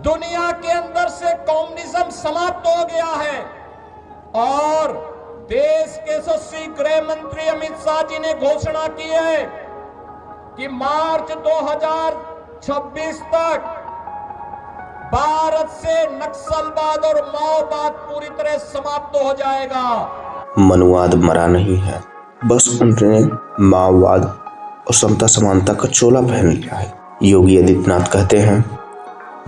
दुनिया के अंदर से कम्युनिज्म समाप्त हो गया है और देश के यशस्वी गृह मंत्री अमित शाह जी ने घोषणा की है कि मार्च 2026 तक भारत से नक्सलवाद और माओवाद पूरी तरह समाप्त हो जाएगा। मनुवाद मरा नहीं है, बस उन्होंने माओवाद और समता समानता का चोला पहन लिया है। योगी आदित्यनाथ कहते हैं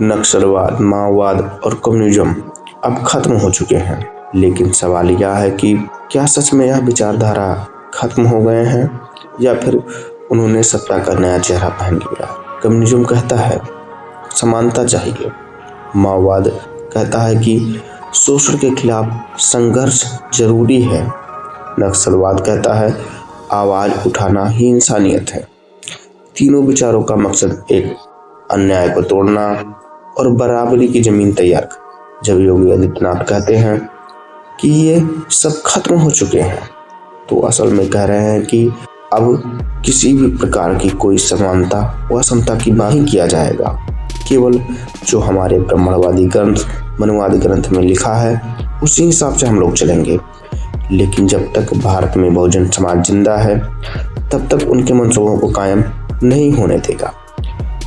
नक्सलवाद, माओवाद और कम्युनिज्म अब खत्म हो चुके हैं, लेकिन सवाल यह है कि क्या सच में यह विचारधारा खत्म हो गए हैं या फिर उन्होंने सत्ता का नया चेहरा पहन लिया। कम्युनिज्म कहता है समानता चाहिए, माओवाद कहता है कि शोषण के खिलाफ संघर्ष जरूरी है, नक्सलवाद कहता है आवाज उठाना ही इंसानियत है। तीनों विचारों का मकसद एक, अन्याय को तोड़ना और बराबरी की जमीन तैयार करना। जब योगी आदित्यनाथ कहते हैं कि ये सब खत्म हो चुके हैं तो असल में कह रहे हैं कि अब किसी भी प्रकार की कोई समानता व समता की बात नहीं किया जाएगा। केवल जो हमारे ब्राह्मणवादी ग्रंथ, मनुवादी ग्रंथ में लिखा है उसी हिसाब से हम लोग चलेंगे। लेकिन जब तक भारत में बहुजन समाज जिंदा है तब तक उनके मंसूबों को कायम नहीं होने देगा।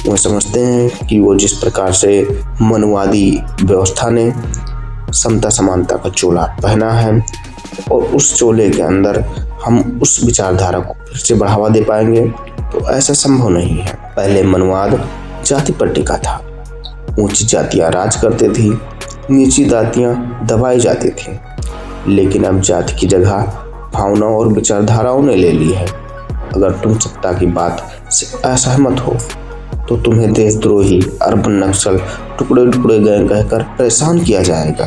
वो समझते हैं कि वो जिस प्रकार से मनुवादी व्यवस्था ने समता समानता का चोला पहना है और उस चोले के अंदर हम उस विचारधारा को फिर से बढ़ावा दे पाएंगे, तो ऐसा संभव नहीं है। पहले मनुवाद जाति पर टिका था, ऊंची जातियां राज करती थी, नीची जातियां दबाई जाती थी, लेकिन अब जाति की जगह भावनाओं और विचारधाराओं ने ले ली है। अगर तुम सत्ता की बात से असहमत हो तो तुम्हें देशद्रोही, अर्बन नक्सल, टुकड़े टुकड़े गैंग कहकर परेशान किया जाएगा,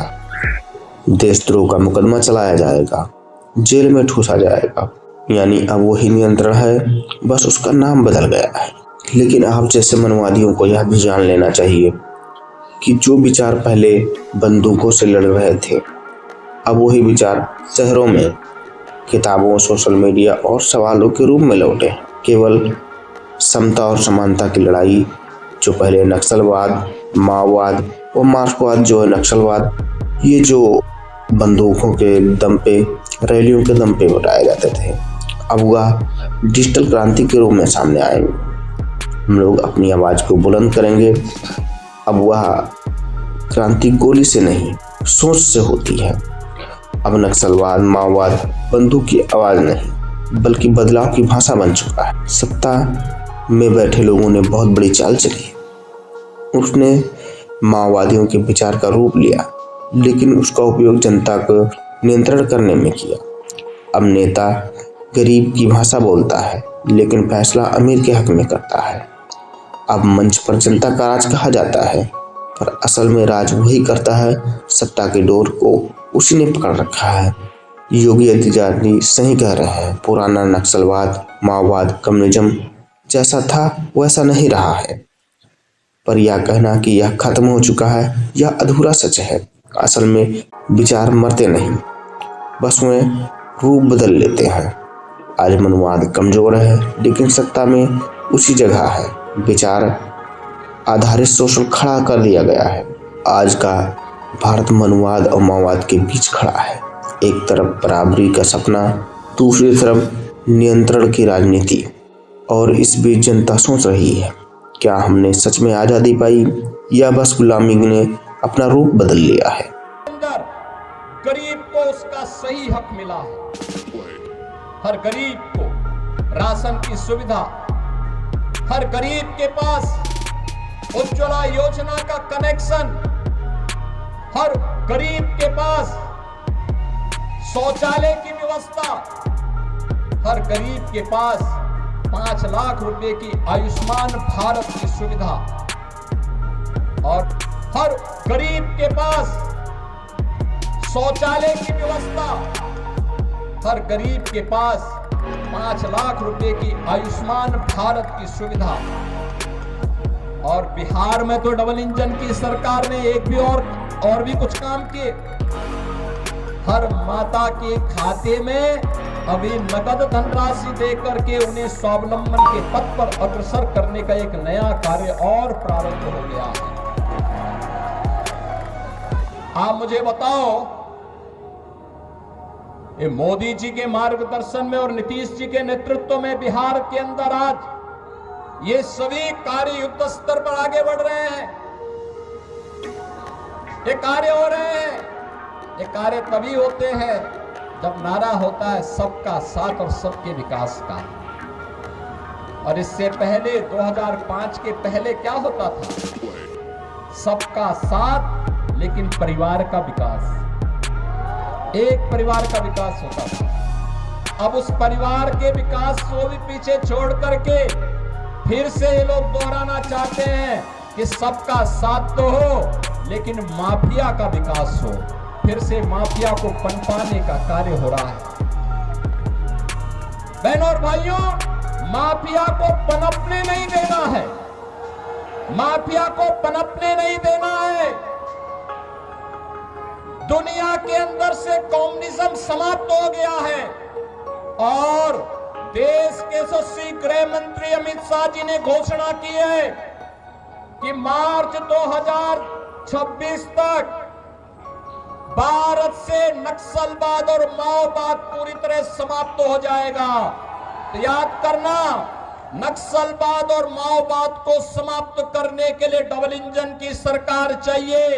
देशद्रोह का मुकदमा चलाया जाएगा, जेल में ठूसा जाएगा। यानी अब वही नियंत्रण है, बस उसका नाम बदल गया है। लेकिन आप जैसे मनवादियों को यह भी जान लेना चाहिए कि जो विचार पहले बंदूकों से लड़ रहे थे अब वही विचार शहरों में किताबों, सोशल मीडिया और सवालों के रूप में लौटे। केवल समता और समानता की लड़ाई जो पहले नक्सलवाद, माओवाद और मार्क्सवाद जो है नक्सलवाद, ये जो बंदूकों के दम पे, रैलियों के दम पे बताए जाते थे, अब वह डिजिटल क्रांति के रूप में सामने आएंगे। हम लोग अपनी आवाज़ को बुलंद करेंगे। अब वह क्रांति गोली से नहीं, सोच से होती है। अब नक्सलवाद, माओवाद बंदूक की आवाज़ नहीं बल्कि बदलाव की भाषा बन चुका है। सत्ता में बैठे लोगों ने बहुत बड़ी चाल चली, उसने माओवादियों के विचार का रूप लिया, लेकिन उसका उपयोग जनता को नियंत्रण करने में किया। अब नेता गरीब की भाषा बोलता है लेकिन फैसला अमीर के हक में करता है। अब मंच पर जनता का राज कहा जाता है, पर असल में राज वही करता है, सत्ता की डोर को उसी ने पकड़ रखा है। योगी आदित्यनाथ जी सही कह रहे हैं, पुराना नक्सलवाद, माओवाद, कम्युनिज्म जैसा था वैसा नहीं रहा है। पर यह कहना कि यह खत्म हो चुका है यह अधूरा सच है। असल में विचार मरते नहीं, बस वे रूप बदल लेते हैं। आज मनुवाद कमजोर है लेकिन सत्ता में उसी जगह है। विचार आधारित शोषण खड़ा कर दिया गया है। आज का भारत मनुवाद और माओवाद के बीच खड़ा है। एक तरफ बराबरी का सपना, दूसरी तरफ नियंत्रण की राजनीति, और इस बीच जनता सोच रही है क्या हमने सच में आज़ादी पाई या बस गुलामी ने अपना रूप बदल लिया है। गरीब को उसका सही हक मिला है। हर गरीब को राशन की सुविधा, हर गरीब के पास उज्ज्वला योजना का कनेक्शन, हर गरीब के पास शौचालय की व्यवस्था, हर गरीब के पास 5 लाख रुपए की आयुष्मान भारत की सुविधा, और हर गरीब के पास शौचालय की व्यवस्था, हर गरीब के पास 5 लाख रुपए की आयुष्मान भारत की सुविधा। और बिहार में तो डबल इंजन की सरकार ने एक भी और भी कुछ काम किए। हर माता के खाते में अभी नगद धनराशि देकर के उन्हें स्वावलंबन के पथ पर अग्रसर करने का एक नया कार्य और प्रारंभ हो गया है। आप मुझे बताओ, ये मोदी जी के मार्गदर्शन में और नीतीश जी के नेतृत्व में बिहार के अंदर आज ये सभी कार्य युद्ध स्तर पर आगे बढ़ रहे हैं। ये कार्य हो रहे हैं। ये कार्य तभी होते हैं जब नारा होता है सबका साथ और सबके विकास का। और इससे पहले 2005 के पहले क्या होता था? सबका साथ लेकिन परिवार का विकास, एक परिवार का विकास होता था। अब उस परिवार के विकास को भी पीछे छोड़ करके फिर से ये लोग दोहराना चाहते हैं कि सबका साथ तो हो लेकिन माफिया का विकास हो। फिर से माफिया को पनपाने का कार्य हो रहा है। बहनों और भाइयों, माफिया को पनपने नहीं देना है। माफिया को पनपने नहीं देना है। दुनिया के अंदर से कम्युनिज्म समाप्त हो गया है और देश के यशस्वी गृह मंत्री अमित शाह जी ने घोषणा की है कि मार्च 2026 तक भारत से नक्सलवाद और माओवाद पूरी तरह समाप्त हो जाएगा। तो याद करना, नक्सलवाद और माओवाद को समाप्त करने के लिए डबल इंजन की सरकार चाहिए।